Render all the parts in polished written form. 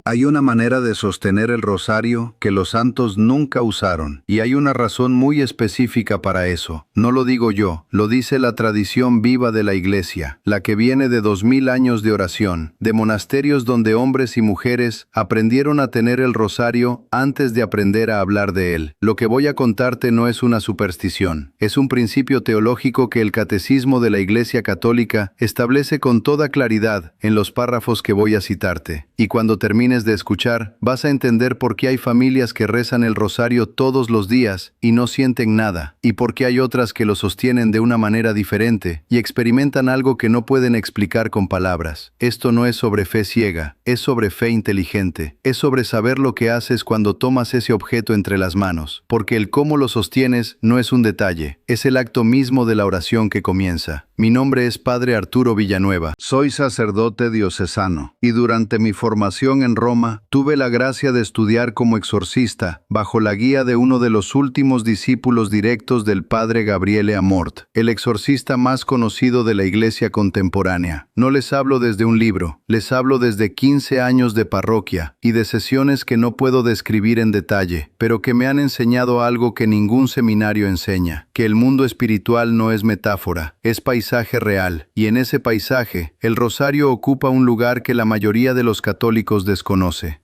Hay una manera de sostener el rosario que los santos nunca usaron, y hay una razón muy específica para eso. No lo digo yo, lo dice la tradición viva de la Iglesia, la que viene de 2000 años de oración, de monasterios donde hombres y mujeres aprendieron a tener el rosario antes de aprender a hablar de él. Lo que voy a contarte no es una superstición, es un principio teológico que el Catecismo de la Iglesia Católica establece con toda claridad en los párrafos que voy a citarte. Y cuando termines de escuchar, vas a entender por qué hay familias que rezan el rosario todos los días y no sienten nada, y por qué hay otras que lo sostienen de una manera diferente y experimentan algo que no pueden explicar con palabras. Esto no es sobre fe ciega, es sobre fe inteligente, es sobre saber lo que haces cuando tomas ese objeto entre las manos, porque el cómo lo sostienes no es un detalle, es el acto mismo de la oración que comienza. Mi nombre es Padre Arturo Villanueva. Soy sacerdote diocesano, y durante mi formación en Roma, tuve la gracia de estudiar como exorcista, bajo la guía de uno de los últimos discípulos directos del Padre Gabriele Amort, el exorcista más conocido de la Iglesia contemporánea. No les hablo desde un libro, les hablo desde 15 años de parroquia, y de sesiones que no puedo describir en detalle, pero que me han enseñado algo que ningún seminario enseña, que el mundo espiritual no es metáfora, es paisaje real, y en ese paisaje, el rosario ocupa un lugar que la mayoría de los católicos desconoce.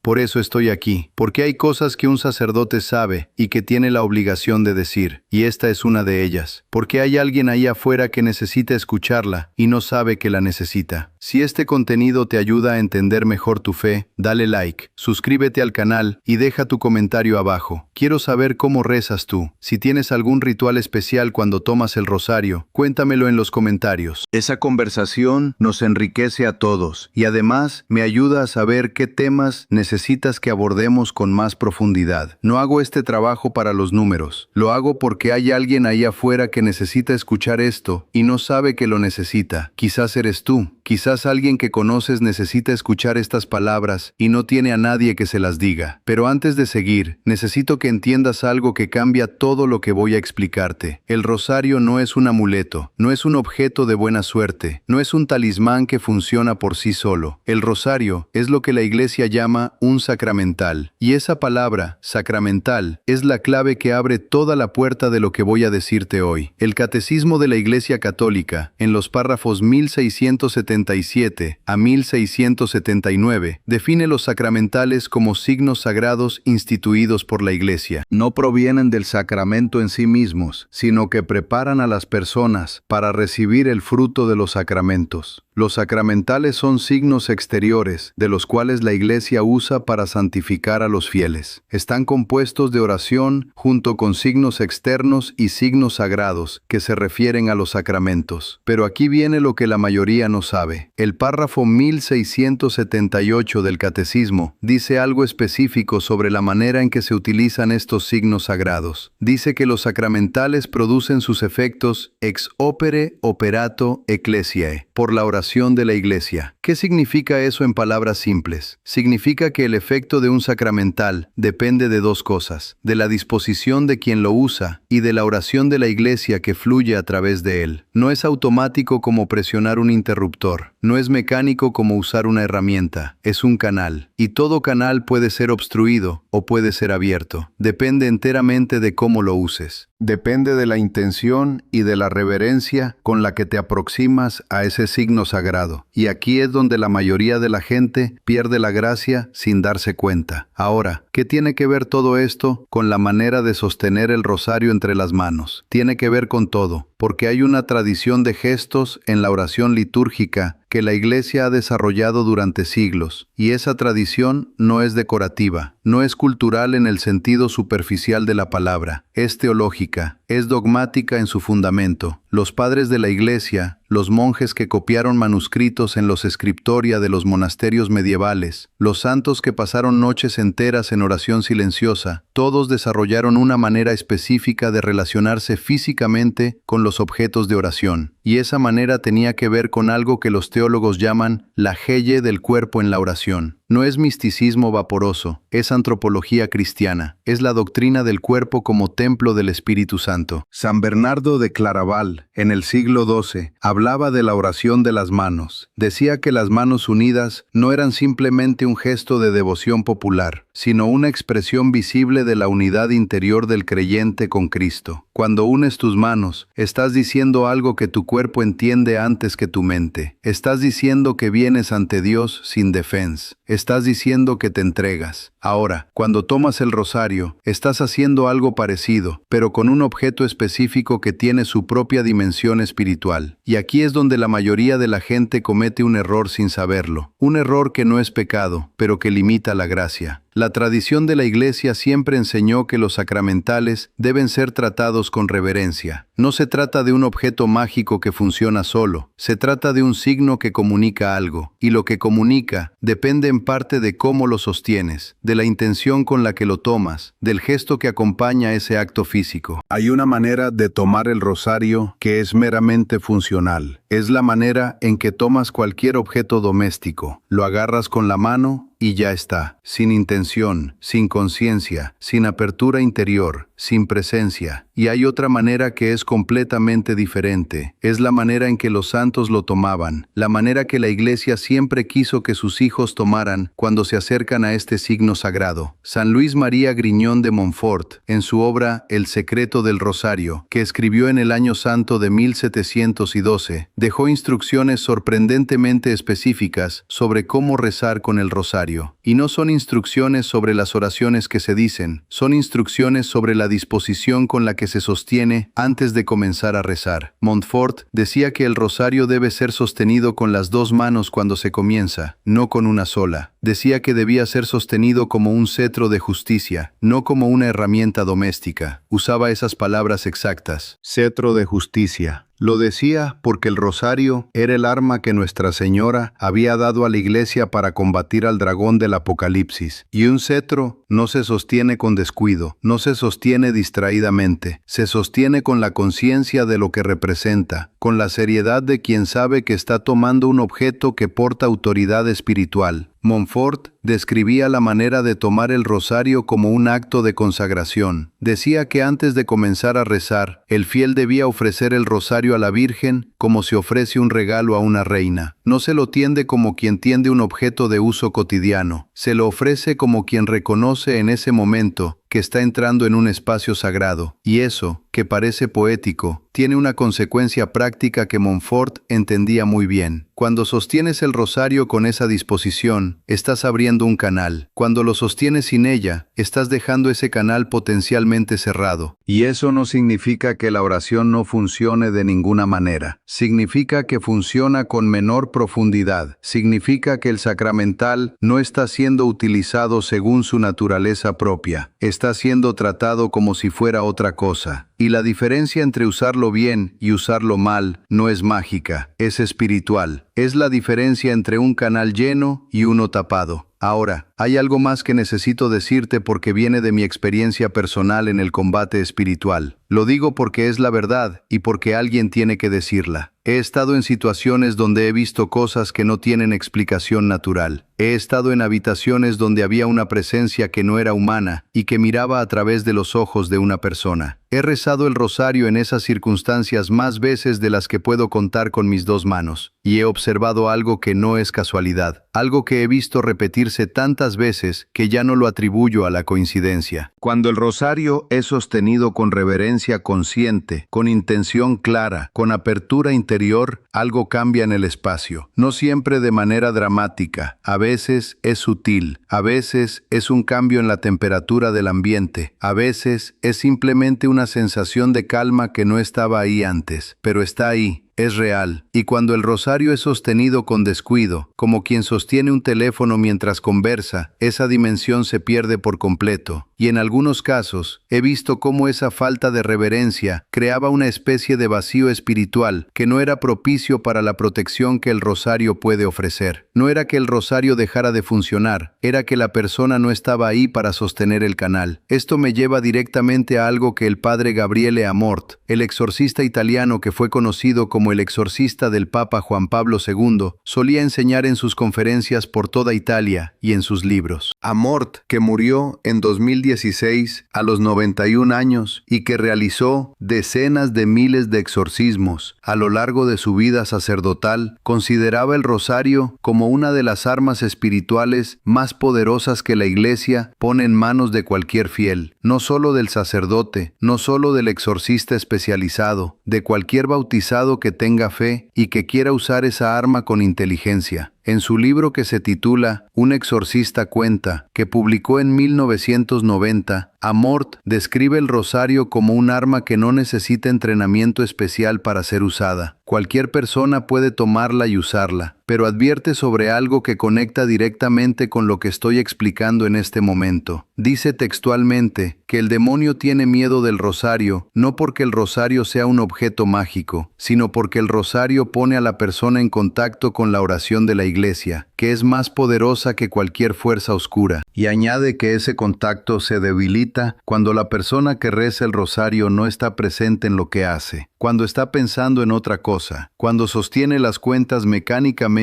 Por eso estoy aquí, porque hay cosas que un sacerdote sabe y que tiene la obligación de decir, y esta es una de ellas, porque hay alguien ahí afuera que necesita escucharla y no sabe que la necesita. Si este contenido te ayuda a entender mejor tu fe, dale like, suscríbete al canal y deja tu comentario abajo. Quiero saber cómo rezas tú. Si tienes algún ritual especial cuando tomas el rosario, cuéntamelo en los comentarios. Esa conversación nos enriquece a todos y además me ayuda a saber qué temas necesitas que abordemos con más profundidad. No hago este trabajo para los números, lo hago porque hay alguien ahí afuera que necesita escuchar esto y no sabe que lo necesita. Quizás eres tú, quizás alguien que conoces necesita escuchar estas palabras y no tiene a nadie que se las diga. Pero antes de seguir, necesito que entiendas algo que cambia todo lo que voy a explicarte. El rosario no es un amuleto, no es un objeto de buena suerte, no es un talismán que funciona por sí solo. El rosario es lo que la Iglesia llama un sacramental, y esa palabra, sacramental, es la clave que abre toda la puerta de lo que voy a decirte hoy. El Catecismo de la Iglesia Católica, en los párrafos 1677 a 1679, define los sacramentales como signos sagrados instituidos por la Iglesia. No provienen del sacramento en sí mismos, sino que preparan a las personas para recibir el fruto de los sacramentos. Los sacramentales son signos exteriores, de los cuales la Iglesia usa para santificar a los fieles. Están compuestos de oración junto con signos externos y signos sagrados que se refieren a los sacramentos. Pero aquí viene lo que la mayoría no sabe. El párrafo 1678 del Catecismo dice algo específico sobre la manera en que se utilizan estos signos sagrados. Dice que los sacramentales producen sus efectos ex opere operato ecclesiae, por la oración de la Iglesia. ¿Qué significa eso en palabras simples? Significa que el efecto de un sacramental depende de dos cosas: de la disposición de quien lo usa y de la oración de la Iglesia que fluye a través de él. No es automático como presionar un interruptor, no es mecánico como usar una herramienta, es un canal. Y todo canal puede ser obstruido o puede ser abierto. Depende enteramente de cómo lo uses. Depende de la intención y de la reverencia con la que te aproximas a ese signo sagrado. Y aquí es donde la mayoría de la gente pierde la gracia sin darse cuenta. Ahora, ¿qué tiene que ver todo esto con la manera de sostener el rosario entre las manos? Tiene que ver con todo, porque hay una tradición de gestos en la oración litúrgica que la Iglesia ha desarrollado durante siglos, y esa tradición no es decorativa, no es cultural en el sentido superficial de la palabra, es teológica, es dogmática en su fundamento. Los padres de la Iglesia, los monjes que copiaron manuscritos en los scriptoria de los monasterios medievales, los santos que pasaron noches enteras en oración silenciosa, todos desarrollaron una manera específica de relacionarse físicamente con los objetos de oración, y esa manera tenía que ver con algo que los teólogos llaman la gelle del cuerpo en la oración. No es misticismo vaporoso, es antropología cristiana, es la doctrina del cuerpo como templo del Espíritu Santo. San Bernardo de Claraval, en el siglo XII, hablaba de la oración de las manos. Decía que las manos unidas no eran simplemente un gesto de devoción popular, sino una expresión visible de la unidad interior del creyente con Cristo. Cuando unes tus manos, estás diciendo algo que tu cuerpo entiende antes que tu mente. Estás diciendo que vienes ante Dios sin defensa. Estás diciendo que te entregas. Ahora, cuando tomas el rosario, estás haciendo algo parecido, pero con un objeto específico que tiene su propia dimensión espiritual. Y aquí es donde la mayoría de la gente comete un error sin saberlo. Un error que no es pecado, pero que limita la gracia. La tradición de la Iglesia siempre enseñó que los sacramentales deben ser tratados con reverencia. No se trata de un objeto mágico que funciona solo, se trata de un signo que comunica algo, y lo que comunica depende en parte de cómo lo sostienes, de la intención con la que lo tomas, del gesto que acompaña ese acto físico. Hay una manera de tomar el rosario que es meramente funcional. Es la manera en que tomas cualquier objeto doméstico, lo agarras con la mano y ya está, sin intención, sin conciencia, sin apertura interior, sin presencia. Y hay otra manera que es completamente diferente. Es la manera en que los santos lo tomaban, la manera que la Iglesia siempre quiso que sus hijos tomaran cuando se acercan a este signo sagrado. San Luis María Griñón de Montfort, en su obra El secreto del rosario, que escribió en el año santo de 1712, dejó instrucciones sorprendentemente específicas sobre cómo rezar con el rosario. Y no son instrucciones sobre las oraciones que se dicen, son instrucciones sobre la disposición con la que se sostiene antes de comenzar a rezar. Montfort decía que el rosario debe ser sostenido con las dos manos cuando se comienza, no con una sola. Decía que debía ser sostenido como un cetro de justicia, no como una herramienta doméstica. Usaba esas palabras exactas. Cetro de justicia. Lo decía porque el rosario era el arma que Nuestra Señora había dado a la Iglesia para combatir al dragón del Apocalipsis. Y un cetro no se sostiene con descuido, no se sostiene distraídamente, se sostiene con la conciencia de lo que representa, con la seriedad de quien sabe que está tomando un objeto que porta autoridad espiritual. Montfort describía la manera de tomar el rosario como un acto de consagración. Decía que antes de comenzar a rezar, el fiel debía ofrecer el rosario a la Virgen como se ofrece un regalo a una reina. No se lo tiende como quien tiende un objeto de uso cotidiano. Se lo ofrece como quien reconoce en ese momento que está entrando en un espacio sagrado. Y eso, que parece poético, tiene una consecuencia práctica que Montfort entendía muy bien. Cuando sostienes el rosario con esa disposición, estás abriendo un canal. Cuando lo sostienes sin ella, estás dejando ese canal potencialmente cerrado. Y eso no significa que la oración no funcione de ninguna manera. Significa que funciona con menor profundidad. Significa que el sacramental no está siendo utilizado según su naturaleza propia. Está siendo tratado como si fuera otra cosa. Y la diferencia entre usarlo bien y usarlo mal no es mágica, es espiritual. Es la diferencia entre un canal lleno y uno tapado. Ahora, hay algo más que necesito decirte porque viene de mi experiencia personal en el combate espiritual. Lo digo porque es la verdad y porque alguien tiene que decirla. He estado en situaciones donde he visto cosas que no tienen explicación natural. He estado en habitaciones donde había una presencia que no era humana y que miraba a través de los ojos de una persona. He rezado el rosario en esas circunstancias más veces de las que puedo contar con mis dos manos, y he observado algo que no es casualidad, algo que he visto repetirse tantas veces que ya no lo atribuyo a la coincidencia. Cuando el rosario es sostenido con reverencia consciente, con intención clara, con apertura interior, algo cambia en el espacio. No siempre de manera dramática, a veces es sutil, a veces es un cambio en la temperatura del ambiente, a veces es simplemente una sensación de calma que no estaba ahí antes, pero está ahí. Es real, y cuando el rosario es sostenido con descuido, como quien sostiene un teléfono mientras conversa, esa dimensión se pierde por completo. Y en algunos casos, he visto cómo esa falta de reverencia creaba una especie de vacío espiritual que no era propicio para la protección que el rosario puede ofrecer. No era que el rosario dejara de funcionar, era que la persona no estaba ahí para sostener el canal. Esto me lleva directamente a algo que el padre Gabriele Amort, el exorcista italiano que fue conocido como como el exorcista del Papa Juan Pablo II, solía enseñar en sus conferencias por toda Italia y en sus libros. Amort, que murió en 2016 a los 91 años y que realizó decenas de miles de exorcismos a lo largo de su vida sacerdotal, consideraba el rosario como una de las armas espirituales más poderosas que la Iglesia pone en manos de cualquier fiel, no solo del sacerdote, no solo del exorcista especializado, de cualquier bautizado que tenga fe y que quiera usar esa arma con inteligencia. En su libro que se titula Un exorcista cuenta, que publicó en 1990, Amort describe el rosario como un arma que no necesita entrenamiento especial para ser usada. Cualquier persona puede tomarla y usarla, pero advierte sobre algo que conecta directamente con lo que estoy explicando en este momento. Dice textualmente que el demonio tiene miedo del rosario, no porque el rosario sea un objeto mágico, sino porque el rosario pone a la persona en contacto con la oración de la Iglesia, que es más poderosa que cualquier fuerza oscura. Y añade que ese contacto se debilita cuando la persona que reza el rosario no está presente en lo que hace, cuando está pensando en otra cosa, cuando sostiene las cuentas mecánicamente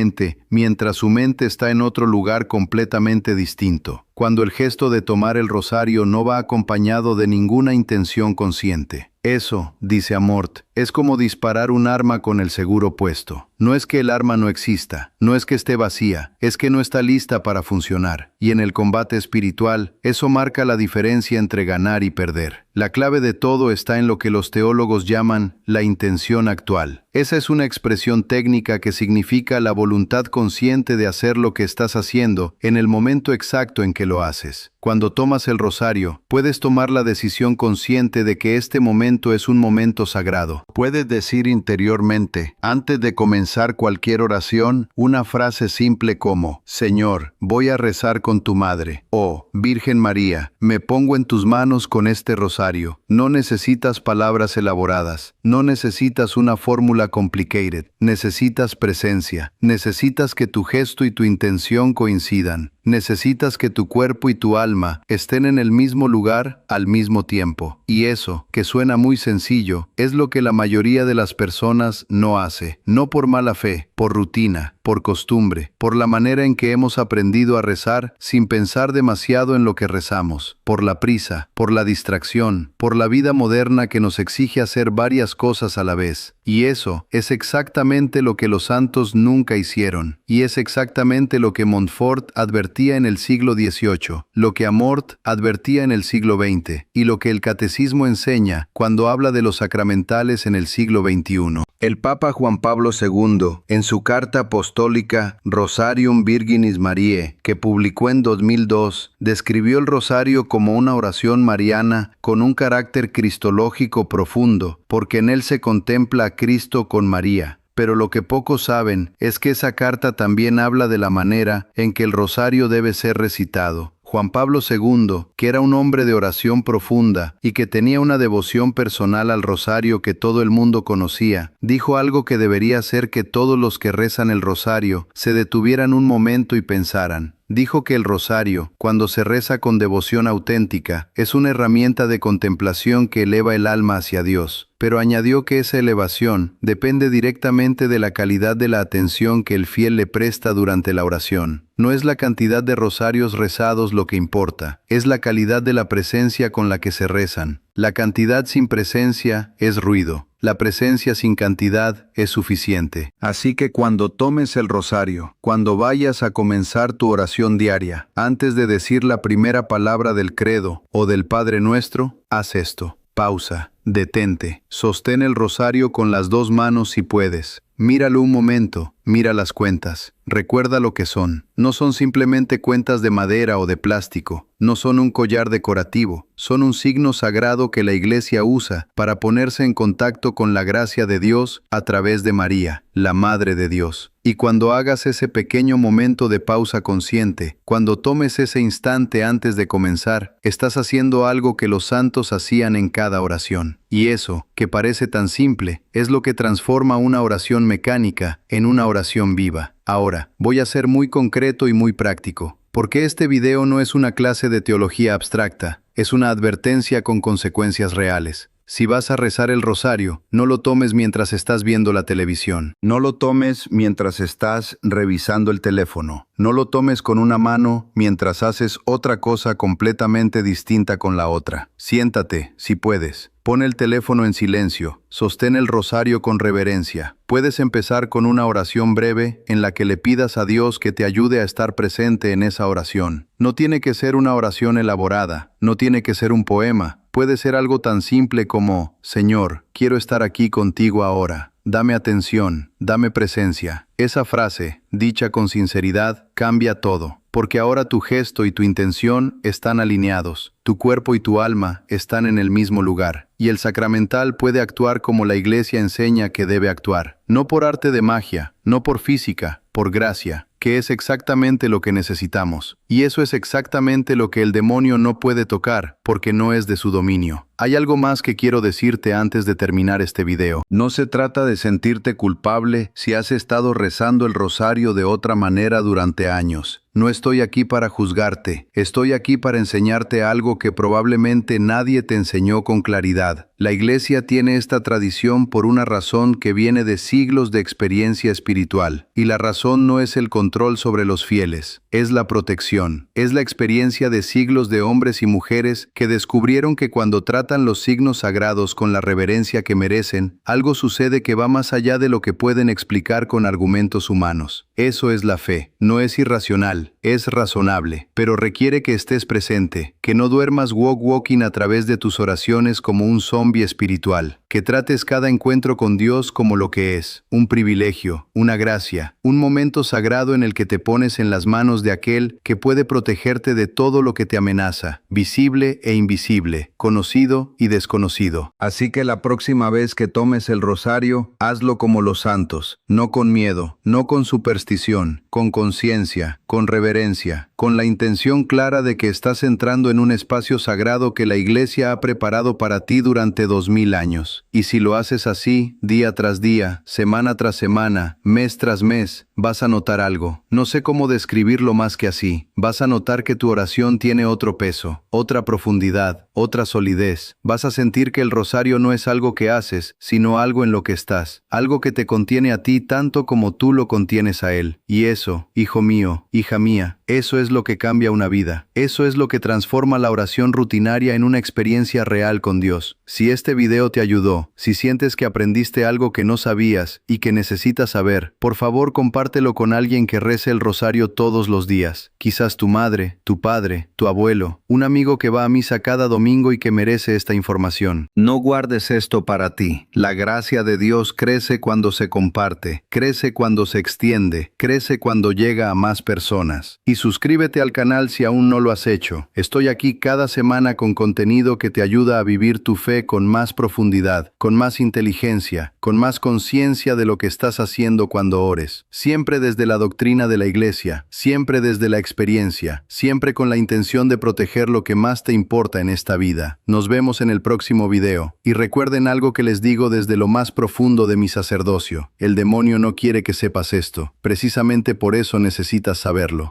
mientras su mente está en otro lugar completamente distinto, cuando el gesto de tomar el rosario no va acompañado de ninguna intención consciente. Eso, dice Amort, es como disparar un arma con el seguro puesto. No es que el arma no exista, no es que esté vacía, es que no está lista para funcionar. Y en el combate espiritual, eso marca la diferencia entre ganar y perder. La clave de todo está en lo que los teólogos llaman la intención actual. Esa es una expresión técnica que significa la voluntad consciente de hacer lo que estás haciendo en el momento exacto en que lo haces. Cuando tomas el rosario, puedes tomar la decisión consciente de que este momento es un momento sagrado. Puedes decir interiormente, antes de comenzar cualquier oración, una frase simple como: Señor, voy a rezar con tu madre. O, Virgen María, me pongo en tus manos con este rosario. No necesitas palabras elaboradas. No necesitas una fórmula complicated. Necesitas presencia. Necesitas que tu gesto y tu intención coincidan. Necesitas que tu cuerpo y tu alma estén en el mismo lugar al mismo tiempo. Y eso, que suena muy sencillo, es lo que la mayoría de las personas no hace. No por mala fe, por rutina, por costumbre, por la manera en que hemos aprendido a rezar sin pensar demasiado en lo que rezamos, por la prisa, por la distracción, por la vida moderna que nos exige hacer varias cosas a la vez. Y eso es exactamente lo que los santos nunca hicieron. Y es exactamente lo que Montfort advertía en el siglo XVIII, lo que Amort advertía en el siglo XX, y lo que el Catecismo enseña cuando habla de los sacramentales en el siglo XXI. El Papa Juan Pablo II, en su carta apostólica Rosarium Virginis Mariae, que publicó en 2002, describió el rosario como una oración mariana con un carácter cristológico profundo, porque en él se contempla a Cristo con María. Pero lo que pocos saben es que esa carta también habla de la manera en que el rosario debe ser recitado. Juan Pablo II, que era un hombre de oración profunda y que tenía una devoción personal al rosario que todo el mundo conocía, dijo algo que debería hacer que todos los que rezan el rosario se detuvieran un momento y pensaran. Dijo que el rosario, cuando se reza con devoción auténtica, es una herramienta de contemplación que eleva el alma hacia Dios, pero añadió que esa elevación depende directamente de la calidad de la atención que el fiel le presta durante la oración. No es la cantidad de rosarios rezados lo que importa, es la calidad de la presencia con la que se rezan. La cantidad sin presencia es ruido. La presencia sin cantidad es suficiente. Así que cuando tomes el rosario, cuando vayas a comenzar tu oración diaria, antes de decir la primera palabra del credo o del Padre Nuestro, haz esto. Pausa, detente, sostén el rosario con las dos manos si puedes. Míralo un momento, mira las cuentas, recuerda lo que son. No son simplemente cuentas de madera o de plástico, no son un collar decorativo, son un signo sagrado que la Iglesia usa para ponerse en contacto con la gracia de Dios a través de María, la Madre de Dios. Y cuando hagas ese pequeño momento de pausa consciente, cuando tomes ese instante antes de comenzar, estás haciendo algo que los santos hacían en cada oración. Y eso, que parece tan simple, es lo que transforma una oración mecánica en una oración viva. Ahora, voy a ser muy concreto y muy práctico, porque este video no es una clase de teología abstracta, es una advertencia con consecuencias reales. Si vas a rezar el rosario, no lo tomes mientras estás viendo la televisión. No lo tomes mientras estás revisando el teléfono. No lo tomes con una mano mientras haces otra cosa completamente distinta con la otra. Siéntate, si puedes. Pon el teléfono en silencio. Sostén el rosario con reverencia. Puedes empezar con una oración breve en la que le pidas a Dios que te ayude a estar presente en esa oración. No tiene que ser una oración elaborada, no tiene que ser un poema. Puede ser algo tan simple como: Señor, quiero estar aquí contigo ahora. Dame atención, dame presencia. Esa frase, dicha con sinceridad, cambia todo, porque ahora tu gesto y tu intención están alineados. Tu cuerpo y tu alma están en el mismo lugar, y el sacramental puede actuar como la Iglesia enseña que debe actuar. No por arte de magia, no por física, por gracia, que es exactamente lo que necesitamos. Y eso es exactamente lo que el demonio no puede tocar, porque no es de su dominio. Hay algo más que quiero decirte antes de terminar este video. No se trata de sentirte culpable si has estado rezando el rosario de otra manera durante años. No estoy aquí para juzgarte, estoy aquí para enseñarte algo que probablemente nadie te enseñó con claridad. La Iglesia tiene esta tradición por una razón que viene de siglos de experiencia espiritual, y la razón no es el control sobre los fieles, es la protección, es la experiencia de siglos de hombres y mujeres que descubrieron que cuando tratan los signos sagrados con la reverencia que merecen, algo sucede que va más allá de lo que pueden explicar con argumentos humanos. Eso es la fe, no es irracional, es razonable, pero requiere que estés presente, que no duermas walking a través de tus oraciones como un zombie espiritual, que trates cada encuentro con Dios como lo que es, un privilegio, una gracia, un momento sagrado en el que te pones en las manos de aquel que puede protegerte de todo lo que te amenaza, visible e invisible, conocido y desconocido. Así que la próxima vez que tomes el rosario, hazlo como los santos, no con miedo, no con superstición, con conciencia, con reverencia, con la intención clara de que estás entrando en un espacio sagrado que la Iglesia ha preparado para ti durante 2000 años. Y si lo haces así, día tras día, semana tras semana, mes tras mes, vas a notar algo. No sé cómo describirlo más que así. Vas a notar que tu oración tiene otro peso, otra profundidad, otra solidez. Vas a sentir que el rosario no es algo que haces, sino algo en lo que estás, algo que te contiene a ti tanto como tú lo contienes a él. Y eso, hijo mío, hija mía, eso es lo que cambia una vida. Eso es lo que transforma la oración rutinaria en una experiencia real con Dios. Si este video te ayudó, si sientes que aprendiste algo que no sabías y que necesitas saber, por favor compártelo con alguien que rece el rosario todos los días. Quizás tu madre, tu padre, tu abuelo, un amigo que va a misa cada domingo y que merece esta información. No guardes esto para ti. La gracia de Dios crece cuando se comparte, crece cuando se extiende, crece cuando llega a más personas. Y suscríbete al canal si aún no lo has hecho. Estoy aquí cada semana con contenido que te ayuda a vivir tu fe con más profundidad, con más inteligencia, con más conciencia de lo que estás haciendo cuando ores. Siempre desde la doctrina de la Iglesia, siempre desde la experiencia, siempre con la intención de proteger lo que más te importa en esta vida. Nos vemos en el próximo video. Y recuerden algo que les digo desde lo más profundo de mi sacerdocio. El demonio no quiere que sepas esto. Precisamente por eso necesitas saberlo.